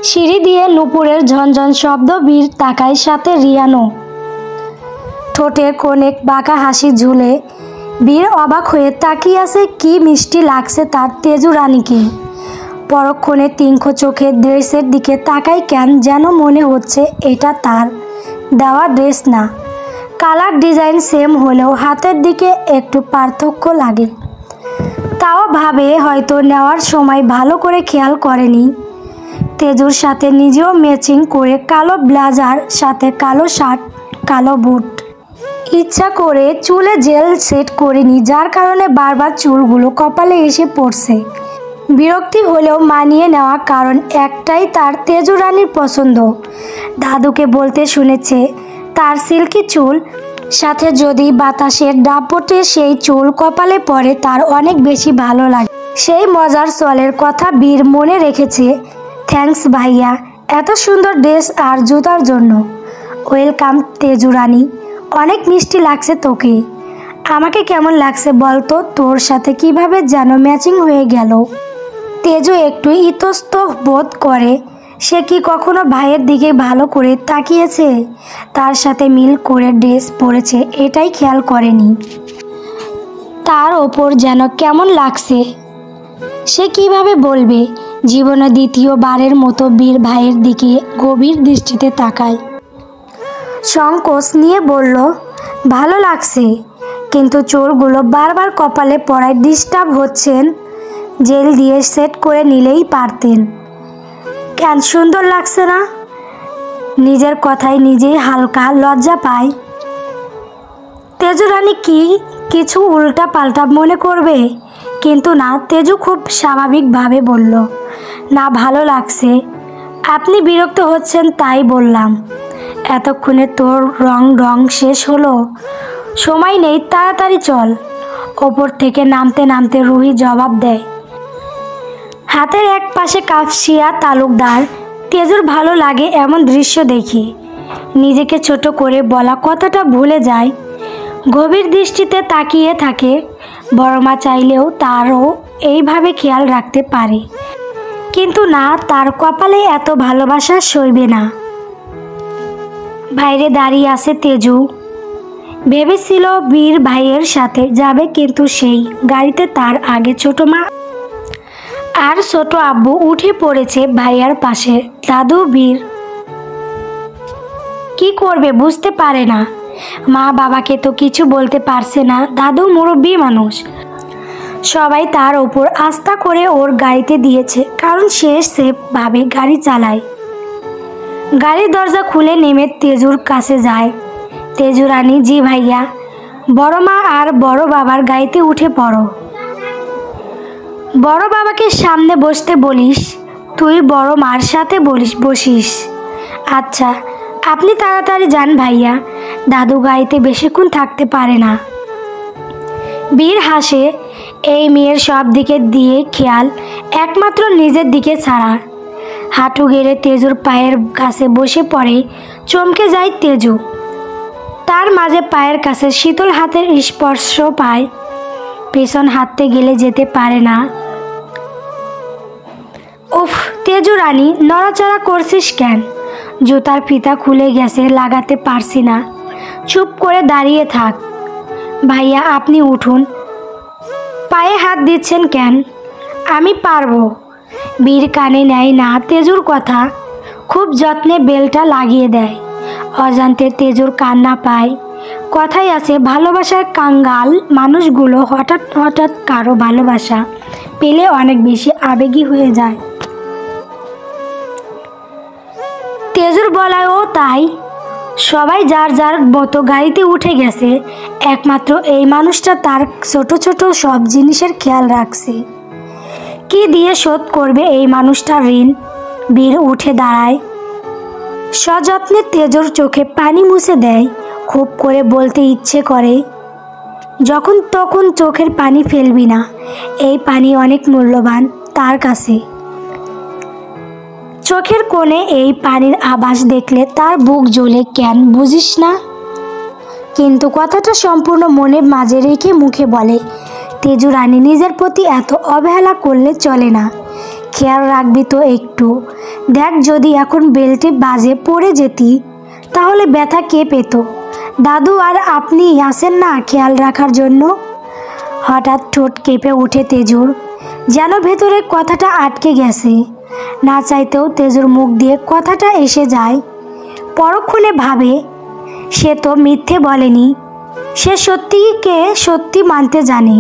সিঁড়ি দিয়ে নুপুরের ঝনঝন শব্দ। বীর তাকায়, সাথে রিয়ানও। ঠোঁটে কোণে বাঁকা হাসি ঝুলে। বীর অবাক হয়ে তাকিয়ে আছে। কি মিষ্টি লাগছে তার তেজু রানীকে। পরক্ষণে তীক্ষ্ণ চোখে ড্রেসের দিকে তাকায় কেন যেন মনে হচ্ছে এটা তার দেওয়া ড্রেস না। কালার ডিজাইন সেম হলেও হাতের দিকে একটু পার্থক্য লাগে। তাও ভাবে হয়তো নেওয়ার সময় ভালো করে খেয়াল করেনি। তেজুর সাথে নিজেও ম্যাচিং করে কালো ব্লেজার, সাথে কালো শার্ট, কালো বুট। ইচ্ছা করে চুলে জেল সেট করেনি, যার কারণে বারবার চুলগুলো কপালে এসে পড়ছে। বিরক্তি হলেও মানিয়ে নেওয়া, কারণ একটাই, তার তেজু রানীর পছন্দ। দাদুকে বলতে শুনেছে তার সিল্কি চুল, সাথে যদি বাতাসের দাপটে সেই চুল কপালে পড়ে তার অনেক বেশি ভালো লাগে। সেই মজার চলের কথা বীর মনে রেখেছে। থ্যাঙ্কস ভাইয়া, এত সুন্দর ড্রেস আর জুতার জন্য। ওয়েলকাম তেজু রানী, অনেক মিষ্টি লাগছে তোকে। আমাকে কেমন লাগছে বলতো? তোর সাথে কিভাবে যেন ম্যাচিং হয়ে গেল। তেজু একটু ইতস্তত বোধ করে। সে কি কখনো ভাইয়ের দিকে ভালো করে তাকিয়েছে? তার সাথে মিল করে ড্রেস পরেছে, এটাই খেয়াল করেনি। তার ওপর যেন কেমন লাগছে সে কিভাবে বলবে। জীবনে দ্বিতীয়বারের মতো বীর ভাইয়ের দিকে গভীর দৃষ্টিতে তাকায়। সংকোচ নিয়ে বলল, ভালো লাগছে, কিন্তু চুলগুলো বারবার কপালে পড়ায় ডিস্টার্ব হচ্ছেন। জেল দিয়ে সেট করে নিলেই পারতেন। কেন সুন্দর লাগছে না? নিজের কথায় নিজেই হালকা লজ্জা পায়। তেজু রানী কি কিছু উল্টা পাল্টা মনে করবে? কিন্তু না, তেজু খুব স্বাভাবিকভাবে বলল, না ভালো লাগছে। আপনি বিরক্ত হচ্ছেন তাই বললাম। এতক্ষণে তোর রং শেষ হলো? সময় নেই, তাড়াতাড়ি চল। ওপর থেকে নামতে নামতে রুহি জবাব দেয়। হাতের এক পাশে কাফসিয়া তালুকদার। তেজুর ভালো লাগে এমন দৃশ্য দেখে নিজেকে ছোট করে বলা কথাটা ভুলে যায়। গভীর দৃষ্টিতে তাকিয়ে থাকে। বড়মা চাইলেও তারও এইভাবে খেয়াল রাখতে পারে, কিন্তু না, তার কপালে এত ভালোবাসা সইবে না। বাইরে দাঁড়িয়ে আছে তেজু। ভেবেছিল বীর ভাইয়ের সাথে যাবে, কিন্তু সেই গাড়িতে তার আগে ছোট মা আর ছোট আব্বু উঠে পড়েছে ভাইয়ার পাশে। দাদু বীর কি করবে বুঝতে পারে না। মা বাবাকে তো কিছু বলতে পারছে না, দাদু মুরব্বী মানুষ। সবাই তার ওপর আস্থা করে ওর গাড়িতে দিয়েছে, কারণ সে সেফভাবে গাড়ি চালায়। গাড়ির দরজা খুলে নেমে তেজুর কাছে যায়। তেজু রানী, জি ভাইয়া। বড় মা আর বড় বাবার গাড়িতে উঠে পড়ো। বড় বাবাকে সামনে বসতে বলিস, তুই বড় মার সাথে বসিস। আচ্ছা, আপনি তাড়াতাড়ি যান ভাইয়া, দাদু গাড়িতে বেশিক্ষণ থাকতে পারে না। বীর হাসে। এই মেয়ের সব দিকে দিয়ে খেয়াল, একমাত্র নিজের দিকে ছাড়া। হাঁটু গেড়ে তেজুর পায়ের কাছে বসে পড়ে। চমকে যায় তেজু। তার মাঝে পায়ের কাছে শীতল হাতের স্পর্শ পায়। পেছন হাঁটতে গেলে যেতে পারে না। উফ, তেজু রানী, নড়াচড়া করছিস কেন? জুতার ফিতা খুলে গেছে, লাগাতে পারছি না। চুপ করে দাঁড়িয়ে থাক। ভাইয়া আপনি উঠুন। পায়ে হাত দিচ্ছেন কেন? আমি পারবো। বীর কানে নেয় না তেজুর কথা। খুব যত্নে বেলটা লাগিয়ে দেয়। অজান্তে তেজুর কান্না পায়। কথাই আছে, ভালোবাসার কাঙ্গাল মানুষগুলো হঠাৎ হঠাৎ কারো ভালোবাসা পেলে অনেক বেশি আবেগী হয়ে যায়। তেজুর বলায়ও তাই। সবাই যার যার মতো গাড়িতে উঠে গেছে। একমাত্র এই মানুষটা তার ছোট ছোট সব জিনিসের খেয়াল রাখছে। কি দিয়ে শোধ করবে এই মানুষটার ঋণ? বীর উঠে দাঁড়ায়। সযত্নে তেজুর চোখে পানি মুছে দেয়। খুব করে বলতে ইচ্ছে করে, যখন তখন চোখের পানি ফেলবি না। এই পানি অনেক মূল্যবান তার কাছে। চোখের কোণে এই পানির আভাস দেখলে তার বুক জ্বলে, কেন বুঝিস না? কিন্তু কথাটা সম্পূর্ণ মনে মাঝে রেখে মুখে বলে, তেজু রানী, নিজের প্রতি এত অবহেলা করলে চলে না। খেয়াল রাখবি তো একটু। দেখ, যদি এখন বেল্টে বাজে পড়ে যেতি তাহলে ব্যথা কে পেত? দাদু আর আপনি আসেন না খেয়াল রাখার জন্য? হঠাৎ ঠোঁট কেঁপে ওঠে তেজুর, যেন ভেতরে কথাটা আটকে গেছে। না চাইতেও তেজুর মুখ দিয়ে কথাটা এসে যায়। পরক্ষণে ভাবে, সে তো মিথ্যে বলেনি, সে সত্যিকে সত্যি মানতে জানে।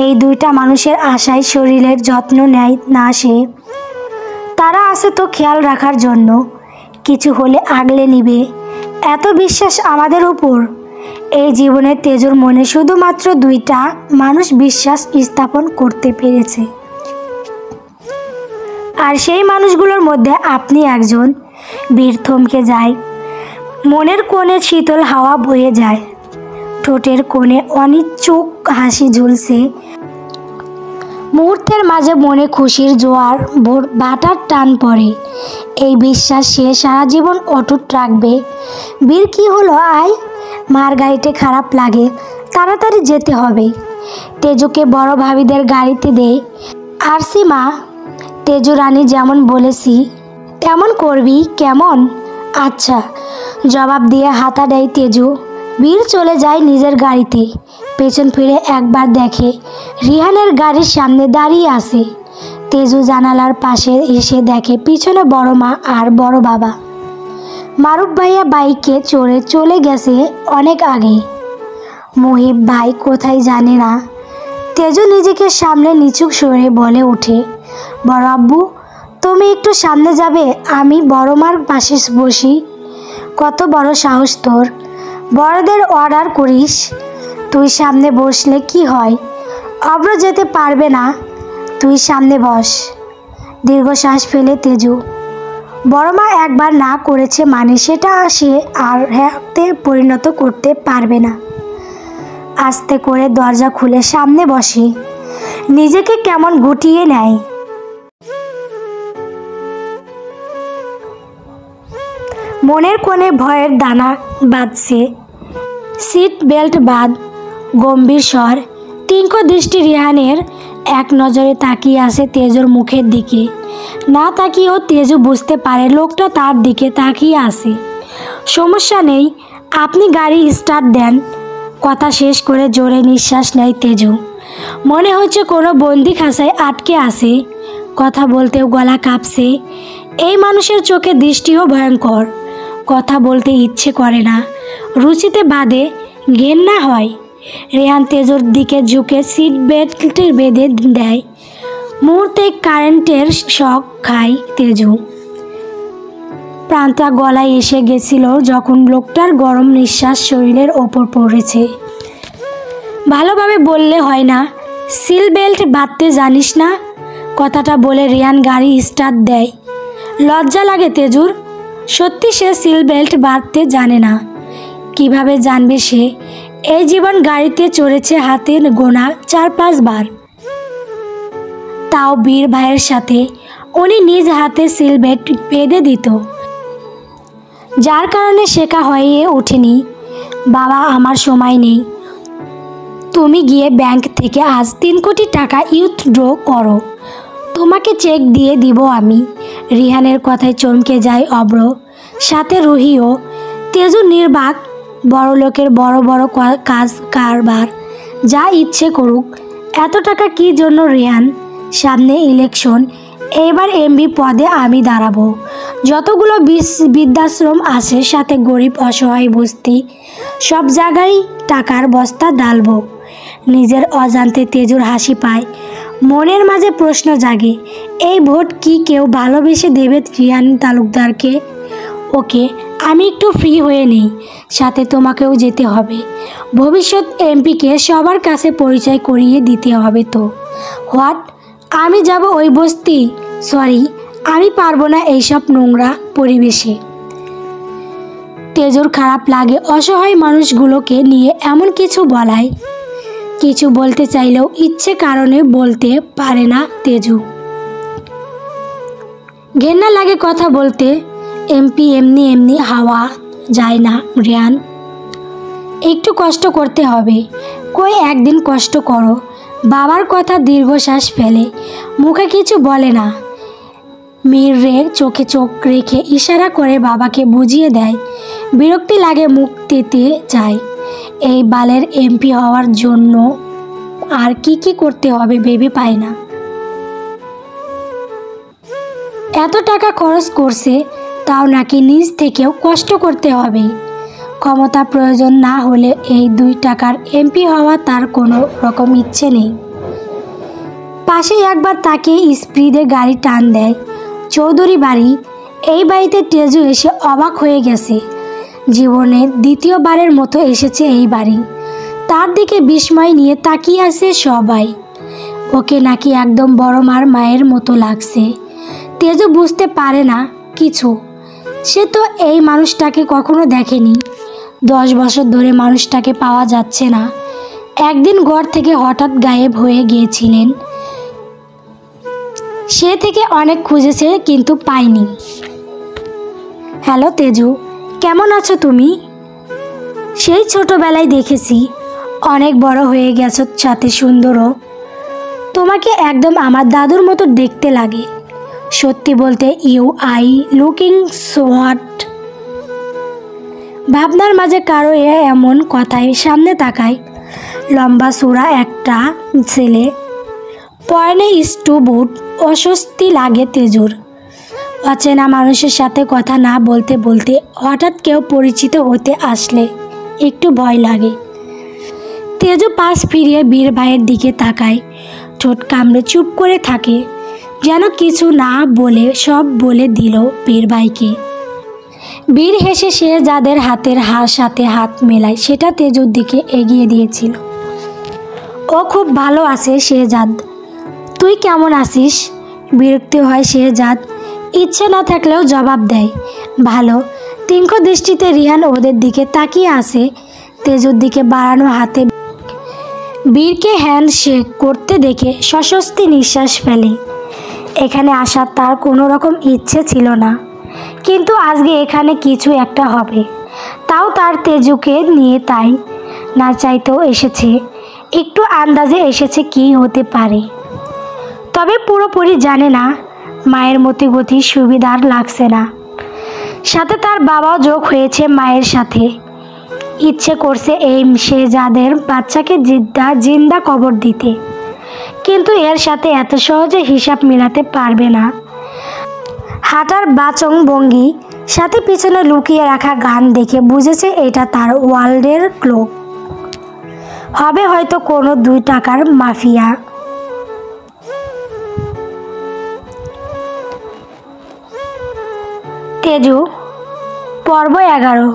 এই দুইটা মানুষের আশায় শরীরের যত্ন নেয় না সে। তারা আছে তো খেয়াল রাখার জন্য, কিছু হলে আগলে নিবে, এত বিশ্বাস আমাদের উপর। এই জীবনে তেজুর মনে শুধুমাত্র দুইটা মানুষ বিশ্বাস স্থাপন করতে পেরেছে, আর সেই মানুষগুলোর মধ্যে আপনি একজন। বীর থমকে যায়। মনের কোণে শীতল হাওয়া বয়ে যায়, ঠোঁটের কোণে অনিচ্ছুক হাসি ঝুলছে। মুহূর্তের মাঝে মনে খুশির জোয়ার বাটার টান পড়ে। এই বিশ্বাস সে সারা জীবন অটুট রাখবে। বীর, কি হলো? আয়। মার গাড়িতে খারাপ লাগে, তাড়াতাড়ি যেতে হবে। তেজুকে বড় ভাবিদের গাড়িতে দেয়। আরসি মা, তেজু রানী যেমন বলেছি তেমন করবি, কেমন? আচ্ছা, জবাব দিয়ে হাতা দেয় তেজু। বীর চলে যায় নিজের গাড়িতে। পেছন ফিরে একবার দেখে রিহানের গাড়ির সামনে দাঁড়িয়ে আছে। তেজু জানালার পাশে এসে দেখে পিছনে বড় মা আর বড় বাবা। মারুফ ভাইয়া বাইকে চড়ে চলে গেছে অনেক আগে। মুহিব ভাই কোথায় জানে না। তেজু নিজেকে সামনে নিচুক সরে বলে ওঠে, বড় আব্বু, তুমি একটু সামনে যাবে? আমি বড় মার পাশে বসি। কত বড় সাহস তোর! বড়দের অর্ডার করিস? তুই সামনে বসলে কি হয়? অব্র যেতে পারবে না, তুই সামনে বস। দীর্ঘশ্বাস ফেলে তেজু। বড় মা একবার না করেছে মানে সেটা সে আর হ্যাঁতে পরিণত করতে পারবে না। আস্তে করে দরজা খুলে সামনে বসে, নিজেকে কেমন গুটিয়ে নেয়। মনের কোণে ভয়ের দানা বাঁধছে। সিট বেল্ট বাঁধ। গম্ভীর স্বর। তীক্ষ্ণ দৃষ্টি রিহানের এক নজরে তাকিয়ে আছে তেজুর মুখের দিকে। না তাকিয়েও তেজু বুঝতে পারে লোকটা তার দিকে তাকিয়ে আছে। সমস্যা নেই, আপনি গাড়ি স্টার্ট দেন। কথা শেষ করে জোরে নিঃশ্বাস নেয় তেজু। মনে হচ্ছে কোনো বন্দি খাঁচায় আটকে আছে। কথা বলতেও গলা কাঁপছে। এই মানুষের চোখে দৃষ্টিও ভয়ঙ্কর। কথা বলতে ইচ্ছে করে না, রুচিতে বাদে ঘেন্না হয়। রেহান তেজুর দিকে ঝুঁকে সিট বেল্ট বেঁধে দেয়। মুহূর্তে কারেন্টের শক খায় তেজু। প্রাণটা গলায় এসে গেছিল যখন লোকটার গরম নিঃশ্বাস শরীরের ওপর পড়েছে। ভালোভাবে বললে হয় না, সিল বেল্ট বাঁধতে জানিস না? কথাটা বলে রেহান গাড়ি স্টার্ট দেয়। লজ্জা লাগে তেজুর। সত্যি সে সিল বেল্ট বাঁধতে জানে না। কিভাবে জানবে সে? এই জীবন গাড়িতে চড়েছে হাতে গোনা 4-5 বার, তাও বীর ভাইয়ের সাথে। উনি নিজ হাতে সিল বেল্ট বেঁধে দিত, যার কারণে শেখা হয়ে ওঠেনি। বাবা, আমার সময় নেই, তুমি গিয়ে ব্যাংক থেকে আজ 3 কোটি টাকা উইথড্র করো, তোমাকে চেক দিয়ে দিব আমি। রিহানের কথায় চমকে যায় অব্র, সাথে রুহিও। তেজু নির্বাক। বড় লোকের বড় বড় কাজ কারবার, যা ইচ্ছে করুক। এত টাকা কি জন্য রিহান? সামনে ইলেকশন, এবার এমপি পদে আমি দাঁড়াবো। যতগুলো বৃদ্ধাশ্রম আছে, সাথে গরিব অসহায় বস্তি, সব জায়গায় টাকার বস্তা ডালবো। নিজের অজান্তে তেজুর হাসি পায়। মনের মাঝে প্রশ্ন জাগে, এই ভোট কি কেউ ভালোবেসে দেবে রিহান তালুকদারকে? ওকে, আমি একটু ফ্রি হয়ে নিই, সাথে তোমাকেও যেতে হবে। ভবিষ্যৎ এমপিকে সবার কাছে পরিচয় করিয়ে দিতে হবে তো। হোয়াট? আমি যাব ওই বস্তি? সরি, আমি পারবো না এইসব নোংরা পরিবেশে। তেজুর খারাপ লাগে অসহায় মানুষগুলোকে নিয়ে এমন কিছু বলায়। কিছু বলতে চাইলেও ইচ্ছে কারণে বলতে পারে না তেজু। ঘেন্না লাগে কথা বলতে। এমপি এমনি এমনি হাওয়া যায় না রিহান, একটু কষ্ট করতে হবে। কই একদিন কষ্ট করো। বাবার কথা দীর্ঘশ্বাস ফেলে, মুখে কিছু বলে না। মীর চোখে চোখ রেখে ইশারা করে বাবাকে বুঝিয়ে দেয়। বিরক্তি লাগে, মুখ দিতে যায়। এই বালের এমপি হওয়ার জন্য আর কি কি করতে হবে ভেবে পায় না। এত টাকা খরচ করছে, তাও নাকি নিজ থেকেও কষ্ট করতে হবে। ক্ষমতা প্রয়োজন না হলে এই 2 টাকার এমপি হওয়া তার কোনো রকম ইচ্ছে নেই। পাশে একবার তাকে স্পিডে গাড়ি টান দেয়। চৌধুরী বাড়ি। এই বাড়িতে তেজু এসে অবাক হয়ে গেছে। জীবনে দ্বিতীয়বারের মতো এসেছে এই বাড়ি। তার দিকে বিস্ময় নিয়ে তাকিয়ে আছে সবাই। ওকে নাকি একদম বড় মায়ের মতো লাগছে। তেজু বুঝতে পারে না কিছু। সে তো এই মানুষটাকে কখনো দেখেনি। 10 বছর ধরে মানুষটাকে পাওয়া যাচ্ছে না। একদিন ঘর থেকে হঠাৎ গায়েব হয়ে গিয়েছিলেন। সে থেকে অনেক খুঁজেছে কিন্তু পায়নি। হ্যালো তেজু, কেমন আছো তুমি? সেই ছোটবেলায় দেখেছি, অনেক বড় হয়ে গেছো, সাথে সুন্দরও। তোমাকে একদম আমার দাদুর মতো দেখতে লাগে। সত্যি বলতে you I looking so hot. ভাবনার মাঝে কারো এমন কথায় সামনে তাকায়। লম্বা চূড়া একটা ছেলে, পরনে স্টু বুট। অস্বস্তি লাগে তেজুর। অচেনা মানুষের সাথে কথা না বলতে বলতে হঠাৎ কেউ পরিচিত হতে আসলে একটু ভয় লাগে। তেজু পাশ ফিরিয়ে বীর ভাইয়ের দিকে তাকায়। ঠোঁট কামড়ে চুপ করে থাকে, যেন কিছু না বলে সব বলে দিল বীর ভাইকে। বীর হেসে সে যাদের হাতের সাথে হাত মেলায় সেটা তেজুর দিকে এগিয়ে দিয়েছিল। ও খুব ভালো আছে শেহজাদ, তুই কেমন আছিস? বিরক্তি হয় শেহজাদ। ইচ্ছে না থাকলেও জবাব দেয়, ভালো। তীক্ষ্ণ দৃষ্টিতে রিহান ওদের দিকে তাকিয়ে আছে। তেজুর দিকে বাড়ানো হাতে বীরকে হ্যান্ডশেক করতে দেখে সস্বস্তি নিঃশ্বাস ফেলে। এখানে আসার তার কোনো রকম ইচ্ছে ছিল না, কিন্তু আজকে এখানে কিছু একটা হবে। তাও তার তেজুকে নিয়ে, তাই না চাইতেও এসেছে। একটু আন্দাজে এসেছে কি হতে পারে, তবে পুরোপুরি জানে না। মায়ের মতি গতি সুবিধার লাগছে না। সাথে তার বাবাও যোগ হয়েছে মায়ের সাথে। ইচ্ছে করছে এই শেহজাদের বাচ্চাকে জিন্দা কবর দিতে, কিন্তু এর সাথে এত সহজে হিসাব মেলাতে পারবে না। হাঁটার বাচং ভঙ্গি, সাথে পিছনে লুকিয়ে রাখা গান দেখে বুঝেছে এটা তার ওয়ার্ল্ডের ক্লোক হবে, হয়তো কোনো 2 টাকার মাফিয়া। তেজু, পর্ব 11।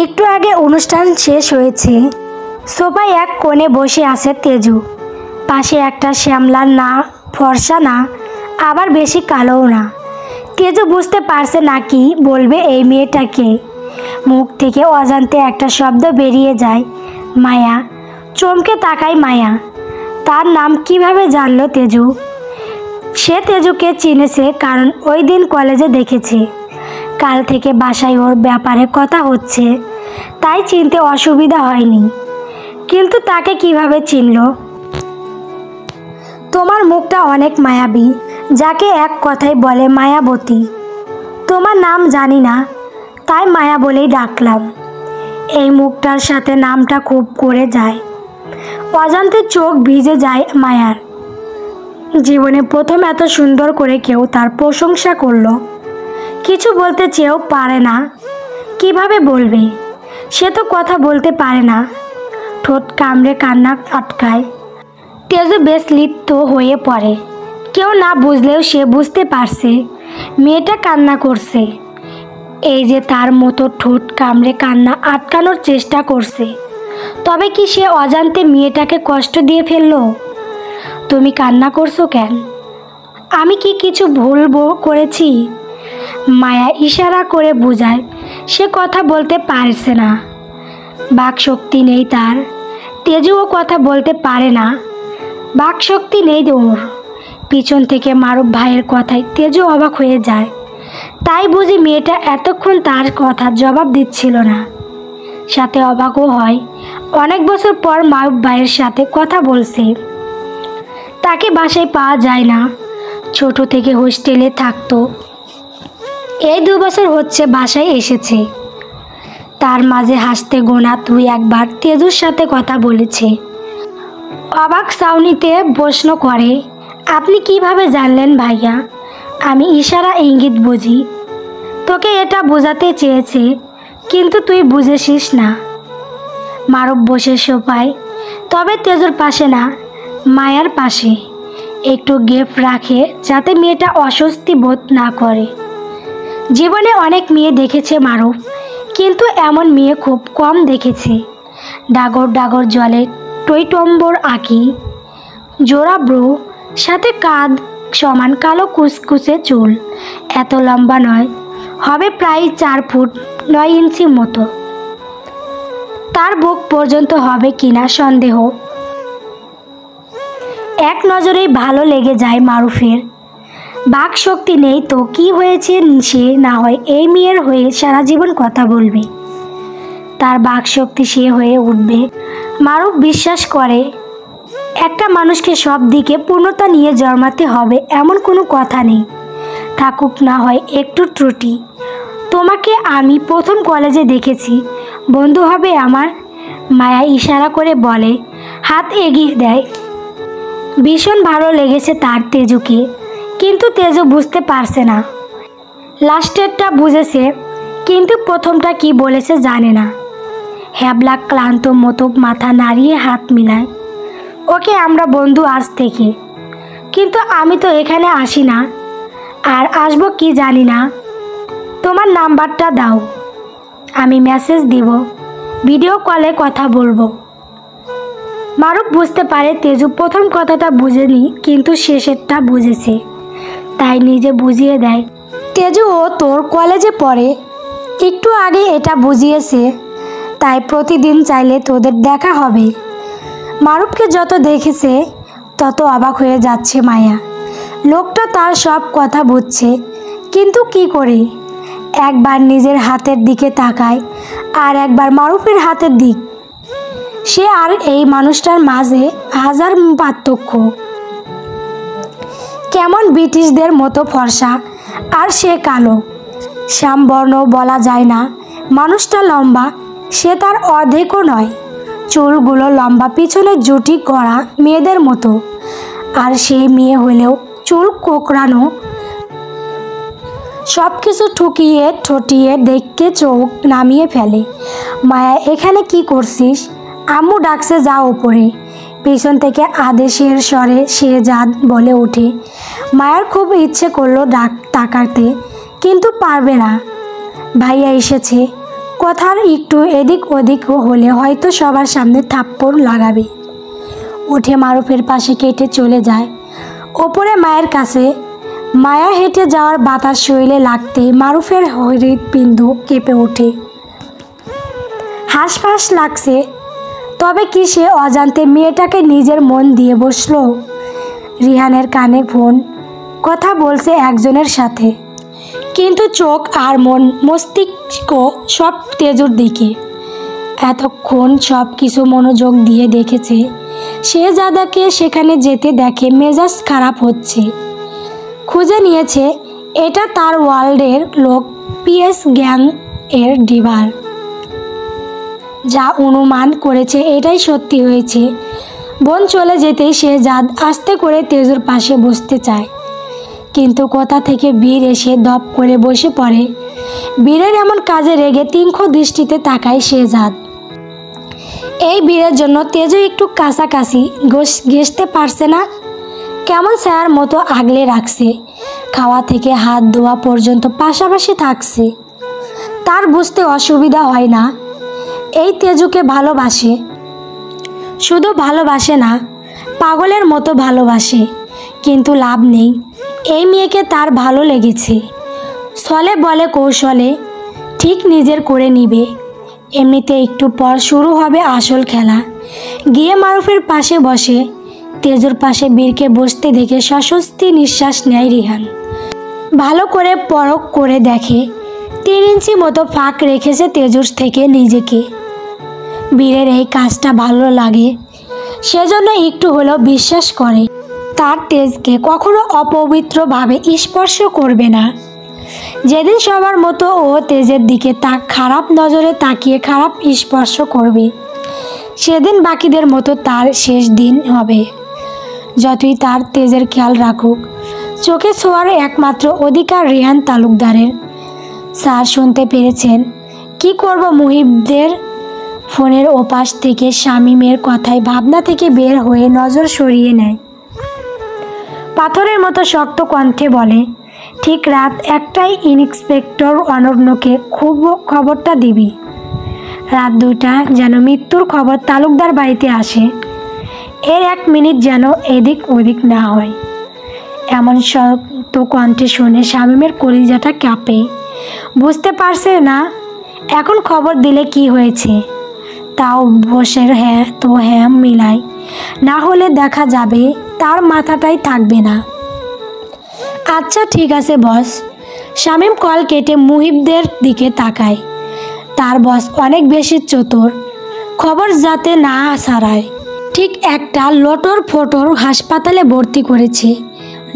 একটু আগে অনুষ্ঠান শেষ হয়েছে। সোফায় এক কোণে বসে আছে তেজু। পাশে একটা শ্যামলা না, ফর্সা না, আবার বেশি কালোও না। তেজু বুঝতে পারছে না কি বলবে এই মেয়েটাকে। মুখ থেকে অজান্তে একটা শব্দ বেরিয়ে যায়, মায়া। চমকে তাকায় মায়া। তার নাম কিভাবে জানলো তেজু? সে তেজুকে চিনেছে, কারণ ওই দিন কলেজে দেখেছে। কাল থেকে বাসায় ওর ব্যাপারে কথা হচ্ছে, তাই চিনতে অসুবিধা হয়নি। কিন্তু তাকে কিভাবে চিনল? তোমার মুখটা অনেক মায়াবী, যাকে এক কথায় বলে মায়াবতী। তোমার নাম জানি না, তাই মায়া বলেই ডাকলাম। এই মুখটার সাথে নামটা খুব করে যায়। অজান্তে চোখ ভিজে যায় মায়ার। জীবনে প্রথম এত সুন্দর করে কেউ তার প্রশংসা করলো। কিছু বলতে চেয়েও পারে না, কিভাবে বলবে? সে তো কথা বলতে পারে না। ঠোঁট কামড়ে কান্না আটকায়। তেজু বেশ লিপ্ত হয়ে পড়ে। কেউ না বুঝলেও সে বুঝতে পারছে মেয়েটা কান্না করছে। এই যে তার মতো ঠোঁট কামড়ে কান্না আটকানোর চেষ্টা করছে, তবে কি সে অজান্তে মেয়েটাকে কষ্ট দিয়ে ফেললো? তুমি কান্না করছো কেন? আমি কি কিছু ভুল করেছি? মায়া ইশারা করে বোঝায় সে কথা বলতে পারছে না। বাকশক্তি নেই তার। তেজুও কথা বলতে পারে না, বাকশক্তি নেই ওর। পিছন থেকে মারুফ ভাইয়ের কথায় তেজু অবাক হয়ে যায়। তাই বুঝি মেয়েটা এতক্ষণ তার কথা জবাব দিচ্ছিল না। সাথে অবাকও হয়। অনেক বছর পর মারুফ ভাইয়ের সাথে কথা বলছে। তাকে বাসায় পাওয়া যায় না, ছোট থেকে হোস্টেলে থাকতো। এই 2 বছর হচ্ছে বাসায় এসেছে। তার মাঝে হাসতে গোনা 2-1 তেজুর সাথে কথা বলেছে। অবাক চাউনিতে প্রশ্ন করে, আপনি কিভাবে জানলেন ভাইয়া? আমি ইশারা ইঙ্গিত বুঝি। তোকে এটা বোঝাতে চেয়েছে, কিন্তু তুই বুঝেছিস না। মারুফ বসে সোফায়, তবে তেজুর পাশে না, মায়ার পাশে। একটু গ্যাপ রাখে যাতে মেয়েটা অস্বস্তি বোধ না করে। জীবনে অনেক মেয়ে দেখেছে মারুফ, কিন্তু এমন মেয়ে খুব কম দেখেছে। ডাগর ডাগর জলে টইটম্বর আঁকি, জোড়া ব্রু, সাথে কাঁধ সমান কালো কুচকুচে চুল। এত লম্বা নয়, হবে প্রায় 4 ফুট 9 ইঞ্চি মতো। তার বুক পর্যন্ত হবে কিনা সন্দেহ। এক নজরেই ভালো লেগে যায় মারুফের। বাক শক্তি নেই তো কি হয়েছে, সে না হয় এই মেয়ের হয়ে সারা জীবন কথা বলবে। তার বাক শক্তি সে হয়ে উঠবে। মারুফ বিশ্বাস করে একটা মানুষকে সব দিকে পূর্ণতা নিয়ে জন্মাতে হবে এমন কোনো কথা নেই, থাকুক না হয় একটু ত্রুটি। তোমাকে আমি প্রথম কলেজে দেখেছি, বন্ধু হবে আমার? মায়া ইশারা করে বলে, হাত এগিয়ে দেয়। ভীষণ ভালো লেগেছে তার তেজুকে, কিন্তু তেজু বুঝতে পারছে না। লাস্টেরটা বুঝেছে, কিন্তু প্রথমটা কি বলেছে জানে না। হ্যাবলা ক্লান্ত মতো মাথা নাড়িয়ে হাত মিলায়। ওকে, আমরা বন্ধু আজ থেকে, কিন্তু আমি তো এখানে আসি না, আর আসবো কি জানি না। তোমার নাম্বারটা দাও, আমি মেসেজ দিব, ভিডিও কলে কথা বলবো। মারুফ বুঝতে পারে তেজু প্রথম কথাটা বুঝেনি, কিন্তু শেষেরটা বুঝেছে, তাই নিজে বুঝিয়ে দেয়। তেজু ও তোর কলেজে পড়ে, একটু আগে এটা বুঝিয়েছে, তাই প্রতিদিন চাইলে তোদের দেখা হবে। মারুফকে যত দেখেছে তত অবাক হয়ে যাচ্ছে মায়া। লোকটা তার সব কথা বুঝছে, কিন্তু কি করে? একবার নিজের হাতের দিকে তাকায়, আর একবার মারুফের হাতের দিক। সে আর এই মানুষটার মাঝে হাজার পার্থক্য। কেমন ব্রিটিশদের মতো ফর্সা, আর সে কালো। শ্যামবর্ণ বলা যায় না। মানুষটা লম্বা, সে তার অর্ধেকও নয়। চুলগুলো লম্বা, পিছনে জুটি করা মেয়েদের মতো, আর সেই মেয়ে হলেও চুল কোঁকড়ানো। সব কিছু ঠুকিয়ে ঠটিয়ে দেখকে চোখ নামিয়ে ফেলে। মায়া, এখানে কি করছিস? আম্মু ডাকছে, যা উপরে। পেছন থেকে আদেশের স্বরে শেহজাদ বলে ওঠে। মায়ার খুব ইচ্ছে করলো তাকাতে, কিন্তু পারবে না। ভাইয়া এসেছে, কথার একটু এদিক ওদিক হলে হয়তো সবার সামনে থাপ্পড় লাগাবে। উঠে মারুফের পাশে কেটে চলে যায় ওপরে মায়ের কাছে। মায়া হেঁটে যাওয়ার বাতাস শরীরে লাগতে মারুফের হৃৎপিণ্ড কেঁপে ওঠে। হাঁসফাঁস লাগছে। তবে কি সে অজান্তে মেয়েটাকে নিজের মন দিয়ে বসলো? রিহানের কানে ফোন, কথা বলছে একজনের সাথে, কিন্তু চোখ আর মস্তিষ্ক সব তেজুর দিকে। এতক্ষণ সব কিছু মনোযোগ দিয়ে দেখেছে। শেহজাদাকে সেখানে যেতে দেখে মেজাজ খারাপ হচ্ছে। খুঁজে নিয়েছে এটা তার ওয়ার্ল্ডের লোক, পিএস গ্যাং এর ডিভার। যা অনুমান করেছে এটাই সত্যি হয়েছে। বোন চলে যেতেই শেহজাদ আস্তে করে তেজুর পাশে বসতে চায়, কিন্তু কোথা থেকে বীর এসে দপ করে বসে পড়ে। বীরের এমন কাজে রেগে তীক্ষ্ণ দৃষ্টিতে তাকায় শেহজাদ। এই বীরের জন্য তেজু একটু কাছাকাছি ঘেঁষতে পারছে না। কেমন ছায়ার মতো আগলে রাখছে। খাওয়া থেকে হাত ধোয়া পর্যন্ত পাশাপাশি থাকছে। তার বুঝতে অসুবিধা হয় না, এই তেজুকে ভালোবাসে। শুধু ভালোবাসে না, পাগলের মতো ভালোবাসে। কিন্তু লাভ নেই, এই মেয়েকে তার ভালো লেগেছে। ছলে বলে কৌশলে ঠিক নিজের করে নিবে। এমনিতে একটু পর শুরু হবে আসল খেলা। গিয়ে মারুফের পাশে বসে। তেজুর পাশে বীরকে বসতে দেখে সস্বস্তি নিঃশ্বাস নেয় রিহান। ভালো করে পরখ করে দেখে 3 ইঞ্চি মতো ফাঁক রেখেছে তেজুর থেকে নিজেকে। বীরের এই কাজটা ভালো লাগে, সেজন্য একটু হলেও বিশ্বাস করে তার তেজকে কখনো অপবিত্রভাবে স্পর্শ করবে না। যেদিন সবার মতো ও তেজের দিকে খারাপ নজরে তাকিয়ে খারাপ স্পর্শ করবে, সেদিন বাকিদের মতো তার শেষ দিন হবে। যতই তার তেজের খেয়াল রাখুক, চোখে ছোঁয়ার একমাত্র অধিকার রেহান তালুকদারের। স্যার শুনতে পেরেছেন। কি করব মুহিবদের? ফোনের ওপাশ থেকে শামীমের কথায় ভাবনা থেকে বের হয়ে নজর সরিয়ে নেয়। পাথরের মতো শক্ত কণ্ঠে বলে, ঠিক রাত 1টায় ইন্সপেক্টর অনর্ণকে খুব খবরটা দিবি। রাত 2টা যেন মৃত্যুর খবর তালুকদার বাড়িতে আসে, এর 1 মিনিট যেন এদিক ওদিক না হয়। এমন শক্ত কণ্ঠে শুনে শামীমের কলিজাটা কাঁপে। বুঝতে পারছে না এখন খবর দিলে কি হয়েছে, তাও বসের হ্যাঁ তো হ্যাঁ মিলাই, না হলে দেখা যাবে তার মাথাটাই থাকবে না। আচ্ছা ঠিক আছে বস। শামীম কল কেটে মুহিবদের দিকে তাকায়। তার বস অনেক বেশি চতুর, খবর যাতে না ছাড়ায়। ঠিক একটা লটর ফটর হাসপাতালে ভর্তি করেছে।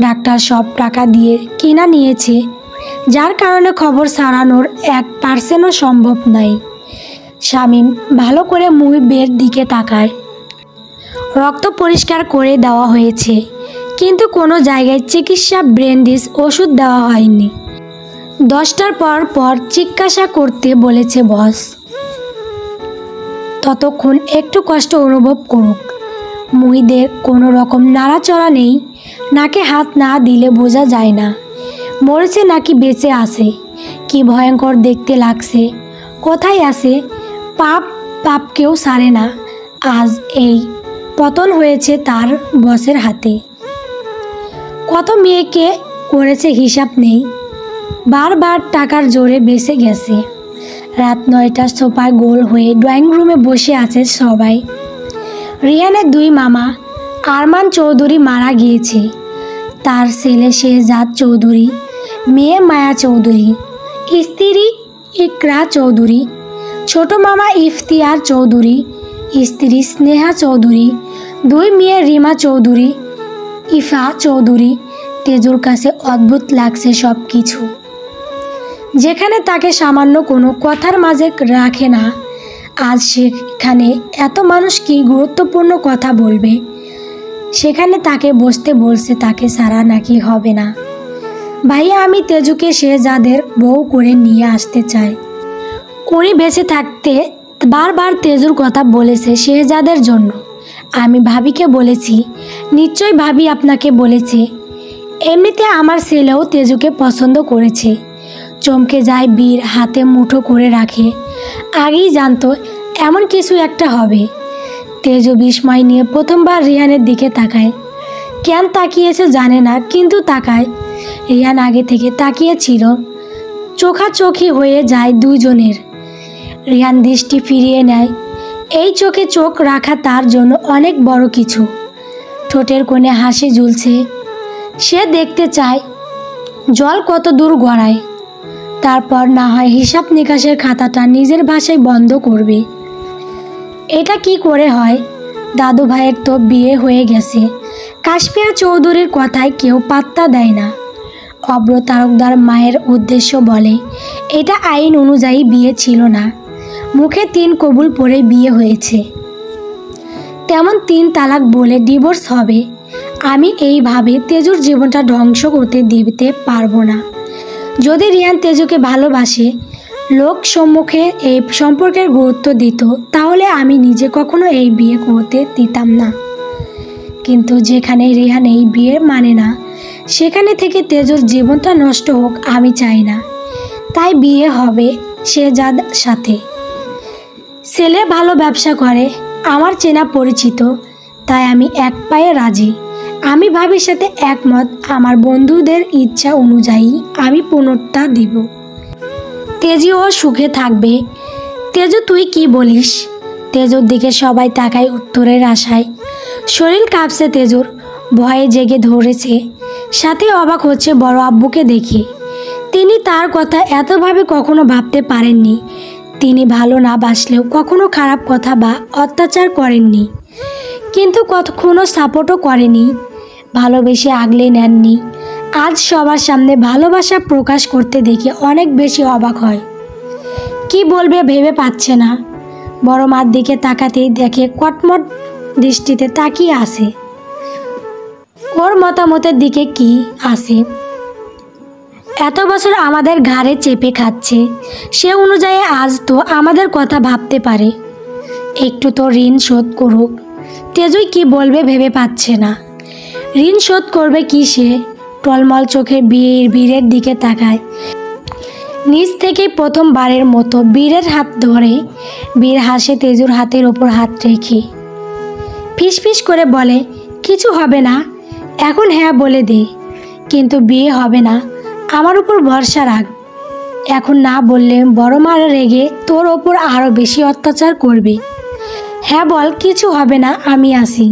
ডাক্তার সব টাকা দিয়ে কিনা নিয়েছে, যার কারণে খবর ছাড়ানোর 1% সম্ভব নয়। শামীম ভালো করে মুহিবের দিকে তাকায়। রক্ত পরিষ্কার করে দেওয়া হয়েছে, কিন্তু কোনো জায়গায় চিকিৎসা ব্যান্ডেজ ওষুধ দেওয়া হয়নি। 10টার পর জিজ্ঞাসা করতে বলেছে বস। ততক্ষণ একটু কষ্ট অনুভব করুক। মুহিদের কোনো রকম নাড়াচড়া নেই, নাকে হাত না দিলে বোঝা যায় না মরেছে নাকি বেঁচে আছে। কি ভয়ঙ্কর দেখতে লাগছে। কোথায় আছে? পাপ কেউ সারে না। আজ এই পতন হয়েছে তার বসের হাতে। কত মেয়েকে করেছে হিসাব নেই, বারবার টাকার জোরে বেঁচে গেছে। রাত 9টার সোফায় গোল হয়ে ড্রয়িং রুমে বসে আছে সবাই। রিহানের 2 মামা আরমান চৌধুরী মারা গিয়েছে। তার ছেলে শেহজাদ চৌধুরী, মেয়ে মায়া চৌধুরী, স্ত্রী ইকরা চৌধুরী, ছোট মামা ইফতিয়ার চৌধুরী, স্ত্রী স্নেহা চৌধুরী, 2 মেয়ে রিমা চৌধুরী, ইফা চৌধুরী। তেজুর কাছে অদ্ভুত লাগছে সব কিছু। যেখানে তাকে সামান্য কোনো কথার মাঝে রাখে না, আজ সেখানে এত মানুষ কি গুরুত্বপূর্ণ কথা বলবে, সেখানে তাকে বসতে বলছে। তাকে ছাড়া নাকি হবে না। ভাইয়া, আমি তেজুকে শেহজাদের বউ করে নিয়ে আসতে চাই। উনি বেঁচে থাকতে বারবার তেজুর কথা বলেছে শেহজাদের জন্য। আমি ভাবিকে বলেছি, নিশ্চয়ই ভাবি আপনাকে বলেছে। এমনিতে আমার ছেলেও তেজুকে পছন্দ করেছে। চমকে যায় বীর, হাতে মুঠো করে রাখে। আগেই জানতো এমন কিছু একটা হবে। তেজু বিস্ময় নিয়ে প্রথমবার রিহানের দিকে তাকায়। কেন তাকিয়েছে জানে না, কিন্তু তাকায়। রিহান আগে থেকে তাকিয়েছিল। চোখাচোখি হয়ে যায় দুজনের। রিহান দৃষ্টি ফিরিয়ে নেয়। এই চোখে চোখ রাখা তার জন্য অনেক বড় কিছু। ঠোঁটের কোণে হাসি ঝুলছে। সে দেখতে চায় জল কত দূর গড়ায়। তারপর না হয় হিসাব নিকাশের খাতাটা নিজের ভাষায় বন্ধ করবে। এটা কি করে হয়? দাদু ভাইয়ের তো বিয়ে হয়ে গেছে। কাশফিয়া চৌধুরীর কথায় কেউ পাত্তা দেয় না। অব্র তালুকদার মায়ের উদ্দেশ্য বলে, এটা আইন অনুযায়ী বিয়ে ছিল না, মুখে 3 কবুল পড়ে বিয়ে হয়েছে। তেমন 3 তালাক বলে ডিভোর্স হবে। আমি এইভাবে তেজুর জীবনটা ধ্বংস করতে দিতে পারবো না। যদি রিহান তেজুকে ভালোবাসে, লোক সম্মুখে এই সম্পর্কের গুরুত্ব দিত, তাহলে আমি নিজে কখনো এই বিয়ে করতে দিতাম না। কিন্তু যেখানে রিহান এই বিয়ে মানে না, সেখানে থেকে তেজুর জীবনটা নষ্ট হোক আমি চাই না। তাই বিয়ে হবে শেহজাদ সাথে। ছেলে ভালো ব্যবসা করে, আমার চেনা পরিচিত, তাই আমি এক পায়ে রাজি। আমি ভাবির সাথে একমত। আমার বন্ধুদের ইচ্ছা অনুযায়ী আমি পুনরটা দিব। তেজুও সুখে থাকবে। তেজু, তুই কি বলিস? তেজুর দিকে সবাই তাকায় উত্তরের আশায়। শরীর কাঁপছে তেজুর, ভয়ে জেগে ধরেছে। সাথে অবাক হচ্ছে বড় আব্বুকে দেখে। তিনি তার কথা এতভাবে কখনো ভাবতে পারেননি। তিনি ভালো না বাসলেও কখনো খারাপ কথা বা অত্যাচার করেননি, কিন্তু কখনো সাপোর্টও করেনি, ভালোবেসে আগলে নেননি। আজ সবার সামনে ভালোবাসা প্রকাশ করতে দেখে অনেক বেশি অবাক হয়। কি বলবে ভেবে পাচ্ছে না। বড় মার দিকে তাকাতেই দেখে কটমট দৃষ্টিতে তাকিয়ে আছে। ওর মতামতের দিকে কি আছে, এত বছর আমাদের ঘাড়ে চেপে খাচ্ছে, সে অনুযায়ী আজ তো আমাদের কথা ভাবতে পারে। একটু তো ঋণ শোধ করুক। তেজুই কি বলবে ভেবে পাচ্ছে না। ঋণ শোধ করবে কি সে? টলমল চোখে বীরের দিকে তাকায়। নিজ থেকেই প্রথমবারের মতো বীরের হাত ধরে বীর হাসে তেজুর হাতের ওপর হাত রেখে ফিসফিস করে বলে, কিছু হবে না, এখন হ্যাঁ বলে দে, কিন্তু বিয়ে হবে না, আমার উপর ভরসা রাখ। এখন না বললে বড় মা রেগে তোর ওপর আরও বেশি অত্যাচার করবে। হ্যাঁ বল, কিছু হবে না, আমি আছি।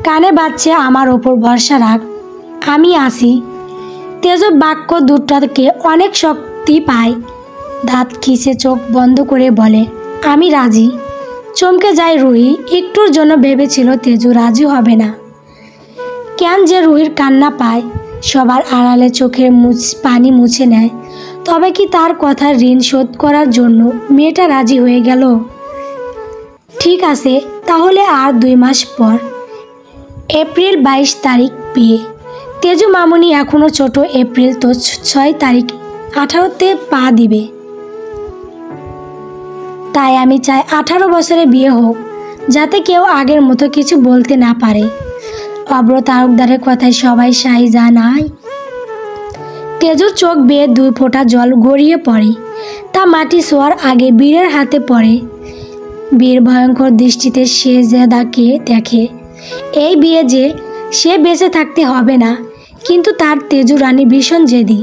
কানে বাজছে, আমার ওপর ভরসা রাখ, আমি আছি। তেজু বাক্য দুটাকে অনেক শক্তি পায়। দাঁত খিচে চোখ বন্ধ করে বলে, আমি রাজি। চমকে যায় রুহি। একটুর জন্য ভেবেছিল তেজু রাজি হবে না। কেন যে রুহির কান্না পায়, সবার আড়ালে চোখের পানি মুছে নেয়। তবে কি তার কথার ঋণ শোধ করার জন্য মেয়েটা রাজি হয়ে গেল? ঠিক আছে, তাহলে আর 2 মাস পর এপ্রিল 22 তারিখ বিয়ে। তেজু মামুনি এখনও ছোট, এপ্রিল তো 6 তারিখ 18তে পা দিবে। তাই আমি চাই 18 বছরে বিয়ে হোক, যাতে কেউ আগের মতো কিছু বলতে না পারে। অব্র তালুকদারের কথায় সবাই সাই জানায়। তেজুর চোখ বেয়ে 2 ফোঁটা জল গড়িয়ে পড়ে। তা মাটি ছোঁয়ার আগে বীরের হাতে পড়ে। বীর ভয়ঙ্কর দৃষ্টিতে সে জেদাকে দেখে। এই বিয়ে যে সে বেঁচে থাকতে হবে না, কিন্তু তার তেজু রানী ভীষণ জেদি,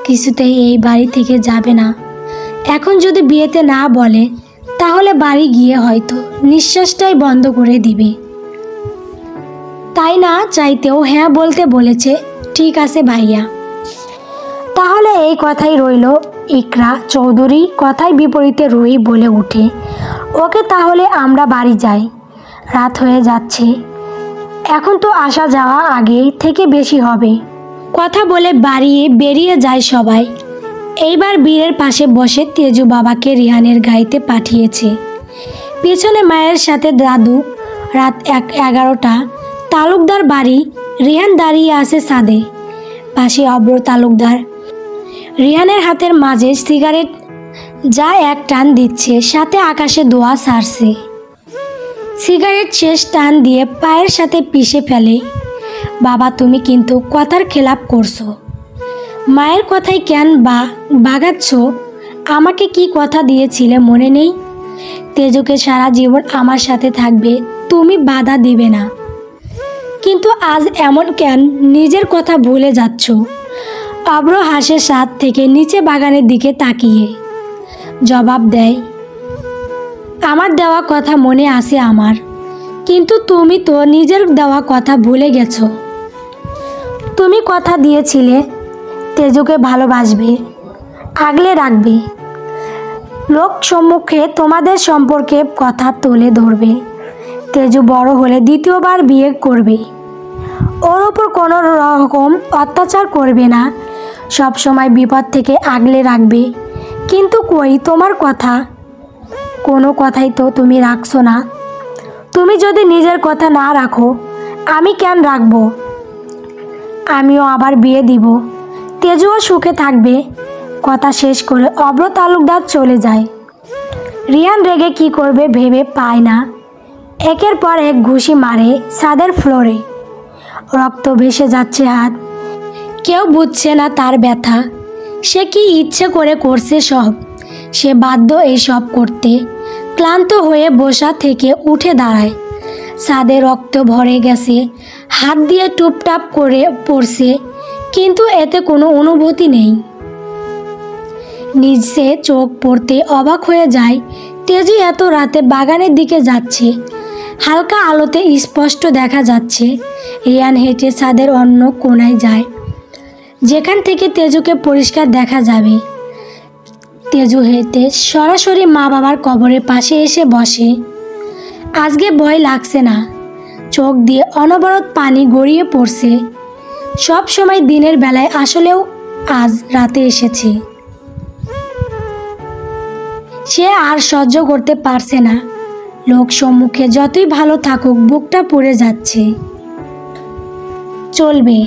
কিছুতেই এই বাড়ি থেকে যাবে না। এখন যদি বিয়েতে না বলে, তাহলে বাড়ি গিয়ে হয়তো নিঃশ্বাসটাই বন্ধ করে দিবে। তাই না চাইতেও হ্যাঁ বলতে বলেছে। ঠিক আছে ভাইয়া, তাহলে এই কথাই রইল। ইকরা চৌধুরী কথায় বিপরীতে রুহি বলে ওঠে, ওকে তাহলে আমরা বাড়ি যাই, রাত হয়ে যাচ্ছে। এখন তো আসা যাওয়া আগেই থেকে বেশি হবে। কথা বলে বেরিয়ে যায় সবাই। এইবার বীরের পাশে বসে তেজু বাবাকে রিহানের গাড়িতে পাঠিয়েছে। পেছনে মায়ের সাথে দাদু। রাত 11টা। তালুকদার বাড়ি। রিহান দাঁড়িয়ে আছে ছাদে, পাশে অব্র তালুকদার। রিহানের হাতের মাঝে সিগারেট যা এক টান দিচ্ছে, সাথে আকাশে দোয়া ছাড়ছে। সিগারেট শেষ টান দিয়ে পায়ের সাথে পিষে ফেলে। বাবা, তুমি কিন্তু কথার খেলাপ করছো। মায়ের কথাই কেন বাগাচ্ছ? আমাকে কি কথা দিয়েছিলে মনে নেই? তেজুকে সারা জীবন আমার সাথে থাকবে, তুমি বাধা দিবে না। কিন্তু আজ এমন কেন নিজের কথা ভুলে যাচ্ছ? অব্র হাসে ছাদ থেকে নিচে বাগানের দিকে তাকিয়ে জবাব দেয়, আমার দেওয়া কথা মনে আছে আমার, কিন্তু তুমি তো নিজের দেওয়া কথা ভুলে গেছো। তুমি কথা দিয়েছিলে তেজুকে ভালোবাসবে, আগলে রাখবে, লোক সম্মুখে তোমাদের সম্পর্কে কথা তুলে ধরবে। তেজু বড় হলে দ্বিতীয়বার বিয়ে করবে, ওর ওপর কোনো রকম অত্যাচার করবে না, সব সময় বিপদ থেকে আগলে রাখবে। কিন্তু কই তোমার কথা? কোনো কথাই তো তুমি রাখছো না। তুমি যদি নিজের কথা না রাখো, আমি কেন রাখবো? আমিও আবার বিয়ে দিব, তেজুও সুখে থাকবে। কথা শেষ করে অব্র তালুকদার চলে যায়। রিহান রেগে কি করবে ভেবে পায় না। একের পর এক ঘুষি মারে ছাদের ফ্লোরে। রক্ত ভেসে যাচ্ছে হাত। কেউ বুঝছে না তার ব্যথা। সে কি ইচ্ছে করে করছে সব? সে বাধ্য এসব করতে। ক্লান্ত হয়ে বসা থেকে উঠে দাঁড়ায়। ছাদে রক্ত ভরে গেছে, হাত দিয়ে টুপটাপ করে পড়ছে, কিন্তু এতে কোনো অনুভূতি নেই। নিজে চোখ পড়তে অবাক হয়ে যায়। তেজি এত রাতে বাগানের দিকে যাচ্ছে। হালকা আলোতে স্পষ্ট দেখা যাচ্ছে। রিয়ান হেঁটে ছাদের অন্য কোণায় যায়, যেখান থেকে তেজুকে পরিষ্কার দেখা যাবে। তেজু হেঁটে সরাসরি মা বাবার কবরের পাশে এসে বসে। আজকে ভয় লাগছে না, চোখ দিয়ে অনবরত পানি গড়িয়ে পড়ছে। সব সময় দিনের বেলায়, আসলেও আজ রাতে এসেছে। সে আর সহ্য করতে পারছে না। লোক সম্মুখে যতই ভালো থাকুক, বুকটা পুড়ে যাচ্ছে। চলবে।